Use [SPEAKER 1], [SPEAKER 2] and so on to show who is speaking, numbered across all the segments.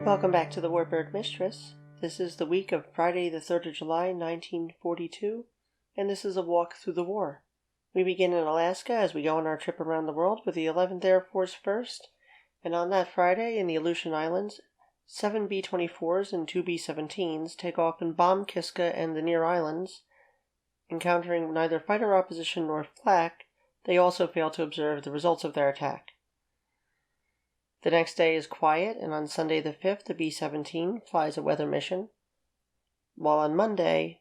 [SPEAKER 1] Welcome back to the Warbird Mistress. This is the week of Friday the 3rd of July, 1942, and this is a walk through the war. We begin in Alaska as we go on our trip around the world with the 11th Air Force first, and on that Friday in the Aleutian Islands, 7 B-24s and 2 B-17s take off and bomb Kiska and the near islands. Encountering neither fighter opposition nor flak, they also fail to observe the results of their attack. The next day is quiet, and on Sunday the 5th, the B-17 flies a weather mission, while on Monday,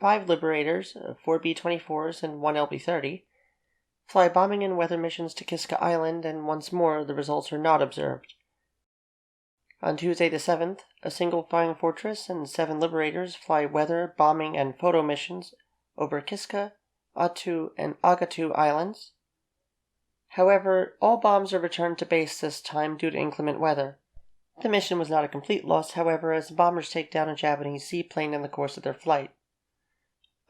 [SPEAKER 1] 5 Liberators, 4 B-24s, and 1 LB-30 fly bombing and weather missions to Kiska Island, and once more the results are not observed. On Tuesday the 7th, a single Flying Fortress and 7 Liberators fly weather, bombing, and photo missions over Kiska, Attu, and Agatu Islands. However, all bombs are returned to base this time due to inclement weather. The mission was not a complete loss, however, as the bombers take down a Japanese seaplane in the course of their flight.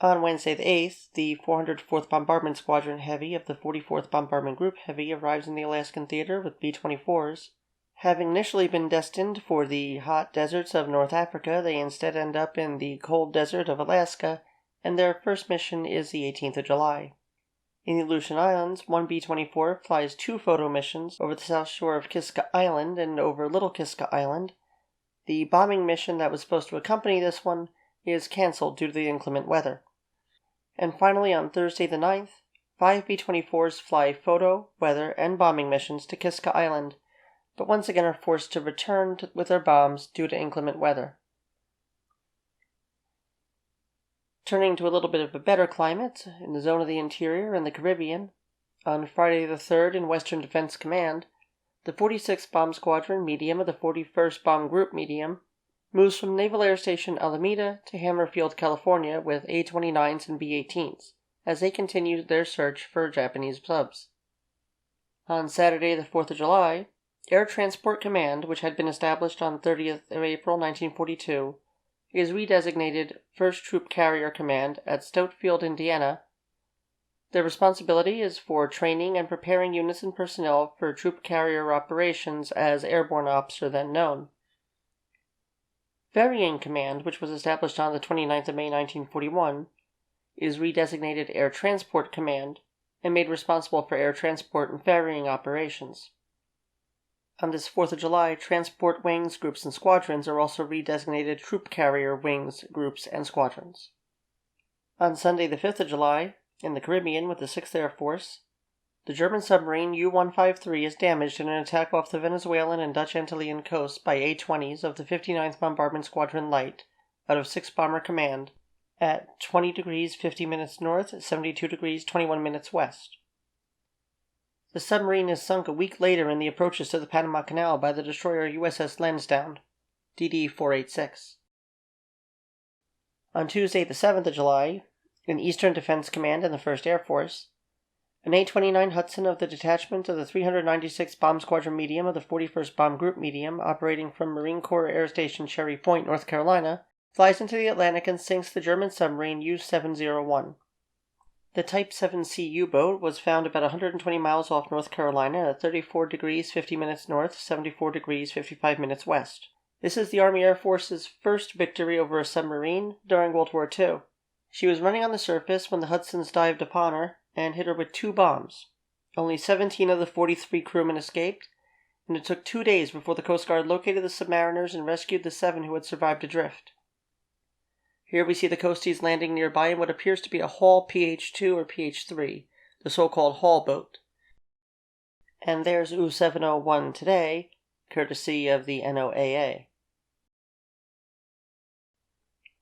[SPEAKER 1] On Wednesday the 8th, the 404th Bombardment Squadron Heavy of the 44th Bombardment Group Heavy arrives in the Alaskan theater with B-24s. Having initially been destined for the hot deserts of North Africa, they instead end up in the cold desert of Alaska, and their first mission is the 18th of July. In the Aleutian Islands, 1 B-24 flies 2 photo missions over the south shore of Kiska Island and over Little Kiska Island. The bombing mission that was supposed to accompany this one is cancelled due to the inclement weather. And finally, on Thursday the 9th, 5 B-24s fly photo, weather, and bombing missions to Kiska Island, but once again are forced to return with their bombs due to inclement weather. Turning to a little bit of a better climate, in the zone of the interior and the Caribbean, on Friday the 3rd in Western Defense Command, the 46th Bomb Squadron Medium of the 41st Bomb Group Medium moves from Naval Air Station Alameda to Hammerfield, California with A-29s and B-18s, as they continue their search for Japanese subs. On Saturday the 4th of July, Air Transport Command, which had been established on 30th of April 1942, is redesignated 1st Troop Carrier Command at Stoutfield, Indiana. Their responsibility is for training and preparing units and personnel for troop carrier operations as airborne ops are then known. Ferrying Command, which was established on the 29th of May 1941, is redesignated Air Transport Command and made responsible for air transport and ferrying operations. On this 4th of July, transport wings, groups, and squadrons are also redesignated troop carrier wings, groups, and squadrons. On Sunday the 5th of July, in the Caribbean with the 6th Air Force, the German submarine U-153 is damaged in an attack off the Venezuelan and Dutch Antillean coasts by A-20s of the 59th Bombardment Squadron Light out of 6 Bomber Command at 20 degrees 50 minutes north, 72 degrees 21 minutes west. The submarine is sunk a week later in the approaches to the Panama Canal by the destroyer USS Lansdowne, DD-486. On Tuesday the 7th of July, in Eastern Defense Command and the 1st Air Force, an A-29 Hudson of the detachment of the 396th Bomb Squadron Medium of the 41st Bomb Group Medium, operating from Marine Corps Air Station Cherry Point, North Carolina, flies into the Atlantic and sinks the German submarine U-701. The Type 7C U-boat was found about 120 miles off North Carolina at 34 degrees 50 minutes north, 74 degrees 55 minutes west. This is the Army Air Force's first victory over a submarine during World War II. She was running on the surface when the Hudsons dived upon her and hit her with 2 bombs. Only 17 of the 43 crewmen escaped, and it took 2 days before the Coast Guard located the submariners and rescued the 7 who had survived adrift. Here we see the Coasties landing nearby in what appears to be a Hall PH-2 or PH-3, the so-called Hall boat. And there's U-701 today, courtesy of the NOAA.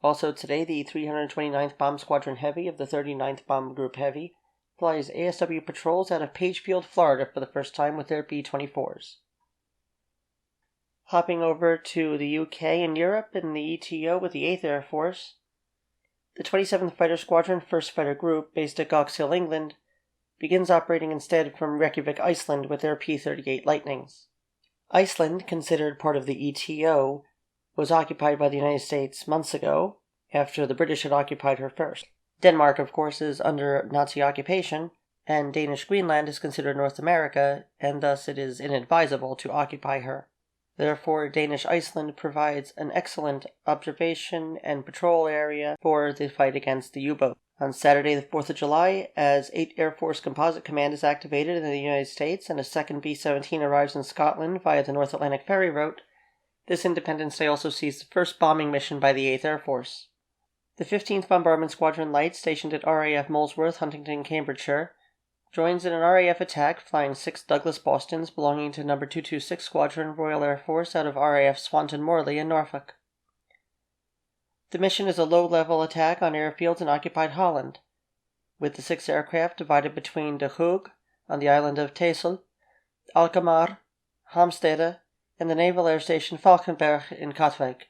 [SPEAKER 1] Also today, the 329th Bomb Squadron Heavy of the 39th Bomb Group Heavy flies ASW patrols out of Pagefield, Florida for the first time with their B-24s. Hopping over to the UK and Europe in the ETO with the 8th Air Force, the 27th Fighter Squadron 1st Fighter Group, based at Gox Hill, England, begins operating instead from Reykjavik, Iceland with their P-38 Lightnings. Iceland, considered part of the ETO, was occupied by the United States months ago, after the British had occupied her first. Denmark, of course, is under Nazi occupation, and Danish Greenland is considered North America, and thus it is inadvisable to occupy her. Therefore, Danish Iceland provides an excellent observation and patrol area for the fight against the U-boat. On Saturday, the 4th of July, as 8th Air Force Composite Command is activated in the United States and a second B-17 arrives in Scotland via the North Atlantic Ferry Route, this Independence Day also sees the first bombing mission by the 8th Air Force. The 15th Bombardment Squadron Light, stationed at RAF Molesworth, Huntington, Cambridgeshire, joins in an RAF attack flying 6 Douglas Bostons belonging to No. 226 Squadron, Royal Air Force out of RAF Swanton Morley in Norfolk. The mission is a low-level attack on airfields in occupied Holland, with the 6 aircraft divided between De Hoog on the island of Texel, Alkmaar, Hamstede, and the naval air station Valkenberg in Katwijk.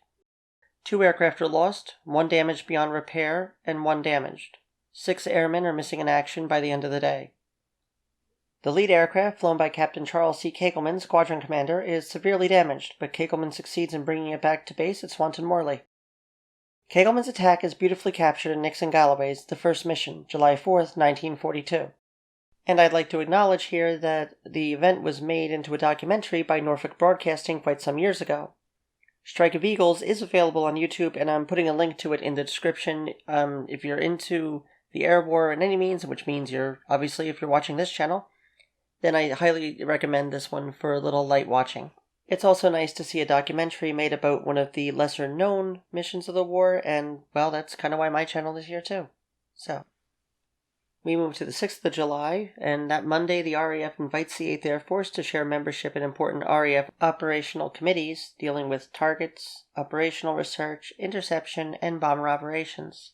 [SPEAKER 1] 2 aircraft are lost, 1 damaged beyond repair, and 1 damaged. 6 airmen are missing in action by the end of the day. The lead aircraft, flown by Captain Charles C. Kakelman, squadron commander, is severely damaged, but Kakelman succeeds in bringing it back to base at Swanton Morley. Kakelman's attack is beautifully captured in Nixon Galloway's The First Mission, July 4th, 1942. And I'd like to acknowledge here that the event was made into a documentary by Norfolk Broadcasting quite some years ago. Strike of Eagles is available on YouTube, and I'm putting a link to it in the description. If you're into the air war in any means, which means obviously if you're watching this channel, then I highly recommend this one for a little light watching. It's also nice to see a documentary made about one of the lesser-known missions of the war, and, well, that's kind of why my channel is here too. So, we move to the 6th of July, and that Monday the RAF invites the 8th Air Force to share membership in important RAF operational committees dealing with targets, operational research, interception, and bomber operations.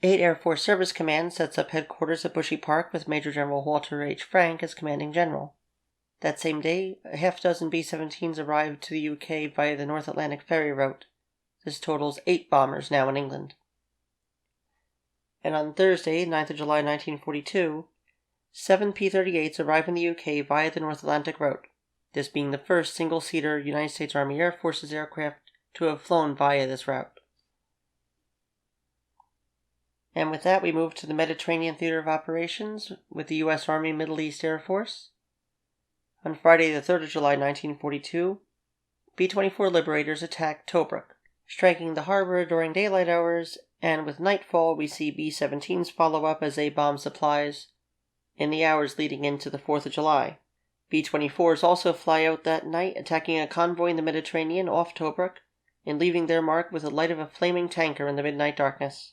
[SPEAKER 1] 8th Air Force Service Command sets up headquarters at Bushy Park with Major General Walter H. Frank as commanding general. That same day, a half-dozen B-17s arrived to the UK via the North Atlantic Ferry Route. This totals 8 bombers now in England. And on Thursday, 9th of July 1942, 7 P-38s arrive in the UK via the North Atlantic Route, this being the first single-seater United States Army Air Forces aircraft to have flown via this route. And with that, we move to the Mediterranean Theater of Operations with the U.S. Army Middle East Air Force. On Friday, the 3rd of July 1942, B-24 Liberators attacked Tobruk, striking the harbor during daylight hours, and with nightfall we see B-17s follow up as they bomb supplies in the hours leading into the 4th of July. B-24s also fly out that night, attacking a convoy in the Mediterranean off Tobruk, and leaving their mark with the light of a flaming tanker in the midnight darkness.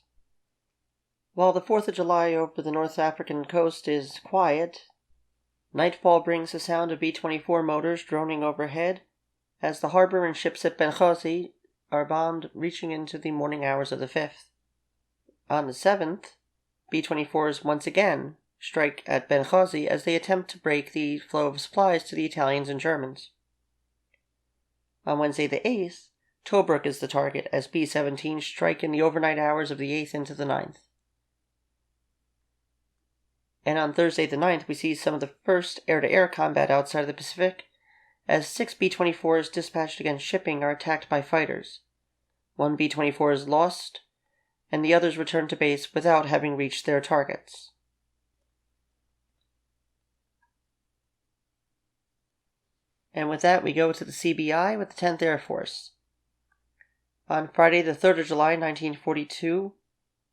[SPEAKER 1] While the 4th of July over the North African coast is quiet, nightfall brings the sound of B-24 motors droning overhead as the harbor and ships at Benghazi are bombed, reaching into the morning hours of the 5th. On the 7th, B-24s once again strike at Benghazi as they attempt to break the flow of supplies to the Italians and Germans. On Wednesday the 8th, Tobruk is the target as B-17s strike in the overnight hours of the 8th into the 9th. And on Thursday the 9th, we see some of the first air-to-air combat outside of the Pacific, as 6 B-24s dispatched against shipping are attacked by fighters. 1 B-24 is lost, and the others return to base without having reached their targets. And with that, we go to the CBI with the 10th Air Force. On Friday, the 3rd of July, 1942,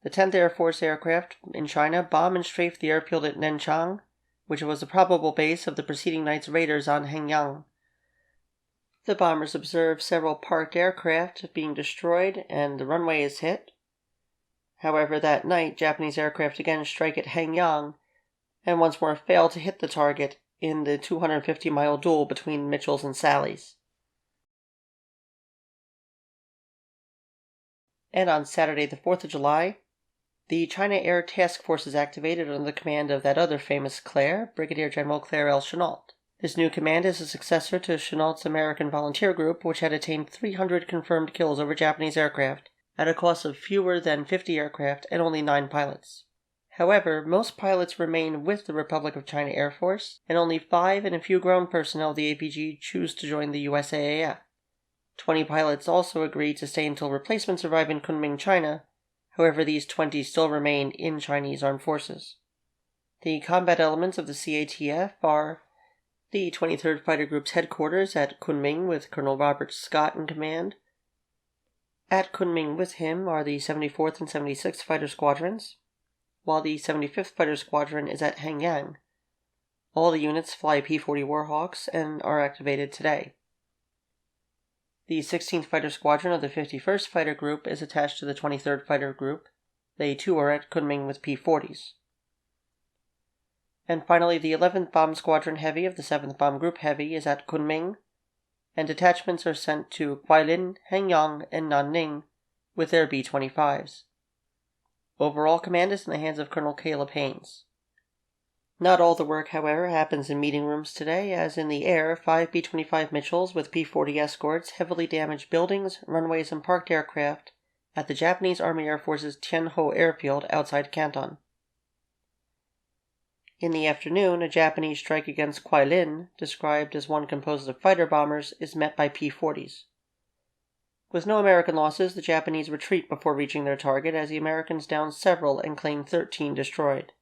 [SPEAKER 1] the 10th Air Force aircraft in China bomb and strafe the airfield at Nanchang, which was the probable base of the preceding night's raiders on Hengyang. The bombers observe several parked aircraft being destroyed, and the runway is hit. However, that night, Japanese aircraft again strike at Hengyang, and once more fail to hit the target in the 250-mile duel between Mitchells and Sallies. And on Saturday, the 4th of July, the China Air Task Force is activated under the command of that other famous Claire, Brigadier General Claire L. Chennault. This new command is a successor to Chennault's American Volunteer Group, which had attained 300 confirmed kills over Japanese aircraft, at a cost of fewer than 50 aircraft and only 9 pilots. However, most pilots remain with the Republic of China Air Force, and only 5 and a few grown personnel of the APG choose to join the US AAF. 20 pilots also agree to stay until replacements arrive in Kunming, China. However, these 20 still remain in Chinese armed forces. The combat elements of the CATF are The 23rd Fighter Group's headquarters at Kunming with Colonel Robert Scott in command. At Kunming with him are the 74th and 76th Fighter Squadrons, while the 75th Fighter Squadron is at Hanyang. All the units fly P-40 Warhawks and are activated today. The 16th Fighter Squadron of the 51st Fighter Group is attached to the 23rd Fighter Group. They too are at Kunming with P-40s. And finally, the 11th Bomb Squadron Heavy of the 7th Bomb Group Heavy is at Kunming, and detachments are sent to Guilin, Hengyang, and Nanning with their B-25s. Overall command is in the hands of Colonel Caleb Haynes. Not all the work, however, happens in meeting rooms today, as in the air, 5 B-25 Mitchells with P-40 escorts heavily damaged buildings, runways, and parked aircraft at the Japanese Army Air Force's Chennault airfield outside Canton. In the afternoon, a Japanese strike against Guilin, described as one composed of fighter bombers, is met by P-40s. With no American losses, the Japanese retreat before reaching their target, as the Americans down several and claim 13 destroyed.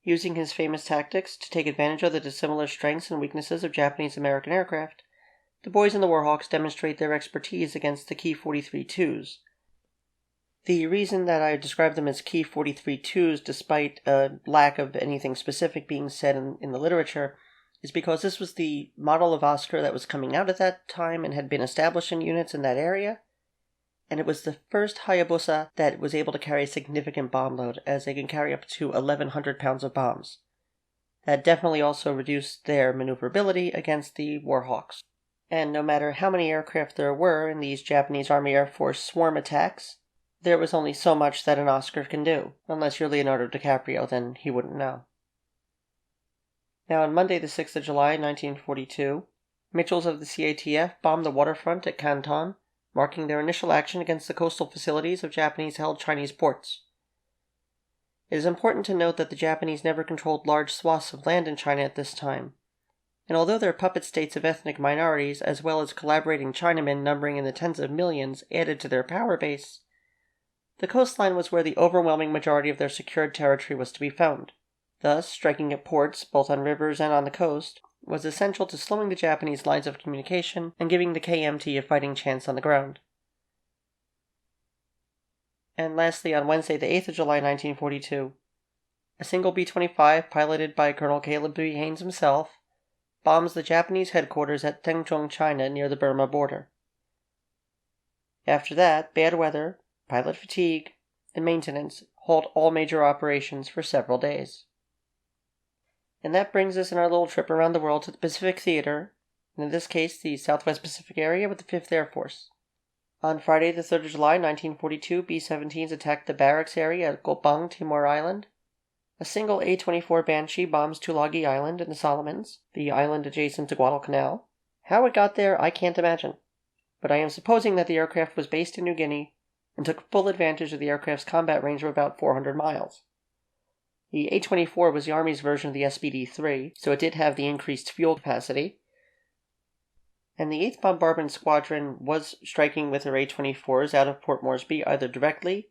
[SPEAKER 1] Using his famous tactics to take advantage of the dissimilar strengths and weaknesses of Japanese-American aircraft, the boys in the Warhawks demonstrate their expertise against the Ki-43-2s. The reason that I describe them as Ki-43-2s, despite a lack of anything specific being said in the literature, is because this was the model of Oscar that was coming out at that time and had been established in units in that area, and it was the first Hayabusa that was able to carry a significant bomb load, as they can carry up to 1,100 pounds of bombs. That definitely also reduced their maneuverability against the Warhawks. And no matter how many aircraft there were in these Japanese Army Air Force swarm attacks, there was only so much that an Oscar can do. Unless you're Leonardo DiCaprio, then he wouldn't know. Now, on Monday the 6th of July, 1942, Mitchells of the CATF bombed the waterfront at Canton, marking their initial action against the coastal facilities of Japanese-held Chinese ports. It is important to note that the Japanese never controlled large swaths of land in China at this time, and although their puppet states of ethnic minorities, as well as collaborating Chinamen numbering in the tens of millions, added to their power base, the coastline was where the overwhelming majority of their secured territory was to be found. Thus, striking at ports, both on rivers and on the coast, was essential to slowing the Japanese lines of communication and giving the KMT a fighting chance on the ground. And lastly, on Wednesday the 8th of July 1942, a single B-25 piloted by Colonel Caleb B. Haynes himself bombs the Japanese headquarters at Tengchong, China, near the Burma border. After that, bad weather, pilot fatigue, and maintenance halt all major operations for several days. And that brings us in our little trip around the world to the Pacific Theater, and in this case the Southwest Pacific area with the 5th Air Force. On Friday the 3rd of July 1942, B-17s attacked the barracks area at Gopang, Timor Island. A single A-24 Banshee bombs Tulagi Island in the Solomons, the island adjacent to Guadalcanal. How it got there, I can't imagine, but I am supposing that the aircraft was based in New Guinea and took full advantage of the aircraft's combat range of about 400 miles. The A-24 was the Army's version of the SBD-3, so it did have the increased fuel capacity. And the 8th Bombardment Squadron was striking with their A-24s out of Port Moresby either directly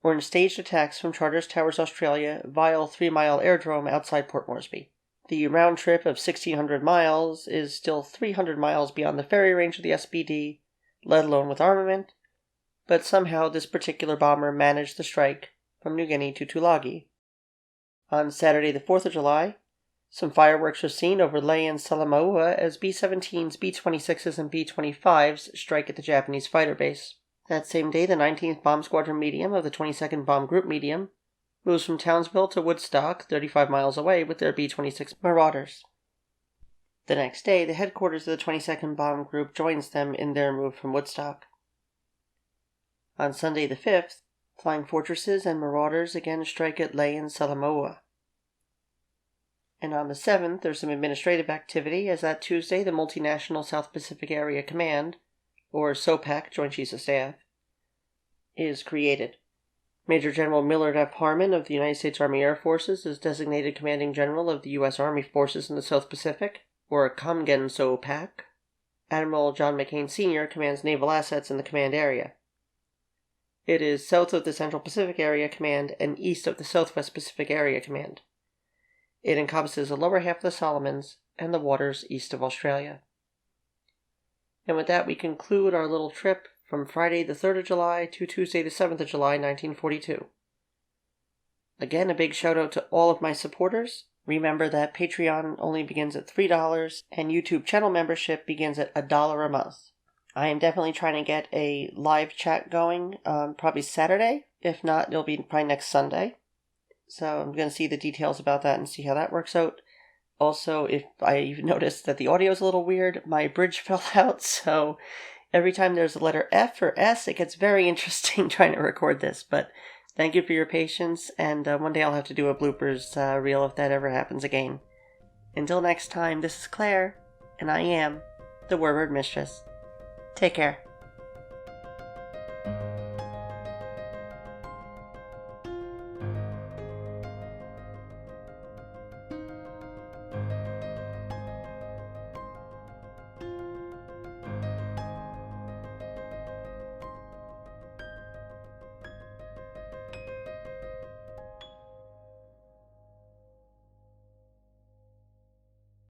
[SPEAKER 1] or in staged attacks from Charters Towers Australia via 3-mile airdrome outside Port Moresby. The round trip of 1,600 miles is still 300 miles beyond the ferry range of the SBD, let alone with armament, but somehow this particular bomber managed the strike from New Guinea to Tulagi. On Saturday the 4th of July, some fireworks were seen over Lae and Salamaua as B-17s, B-26s, and B-25s strike at the Japanese fighter base. That same day, the 19th Bomb Squadron Medium of the 22nd Bomb Group Medium moves from Townsville to Woodstock, 35 miles away, with their B-26 Marauders. The next day, the headquarters of the 22nd Bomb Group joins them in their move from Woodstock. On Sunday the 5th, Flying Fortresses and Marauders again strike at Lae and Salamaua. And on the 7th, there's some administrative activity, as that Tuesday the Multinational South Pacific Area Command, or SOPAC, Joint Chiefs of Staff, is created. Major General Millard F. Harmon of the United States Army Air Forces is designated Commanding General of the U.S. Army Forces in the South Pacific, or Comgen SOPAC. Admiral John McCain Sr. commands naval assets in the command area. It is south of the Central Pacific Area Command and east of the Southwest Pacific Area Command. It encompasses the lower half of the Solomons and the waters east of Australia. And with that, we conclude our little trip from Friday the 3rd of July to Tuesday the 7th of July, 1942. Again, a big shout out to all of my supporters. Remember that Patreon only begins at $3 and YouTube channel membership begins at $1 a month. I am definitely trying to get a live chat going, probably Saturday. If not, it'll be probably next Sunday. So I'm going to see the details about that and see how that works out. Also, if I noticed that the audio is a little weird, my bridge fell out, so every time there's a letter F or S, it gets very interesting trying to record this. But thank you for your patience, and one day I'll have to do a bloopers reel if that ever happens again. Until next time, this is Claire, and I am the Warbird Mistress. Take care.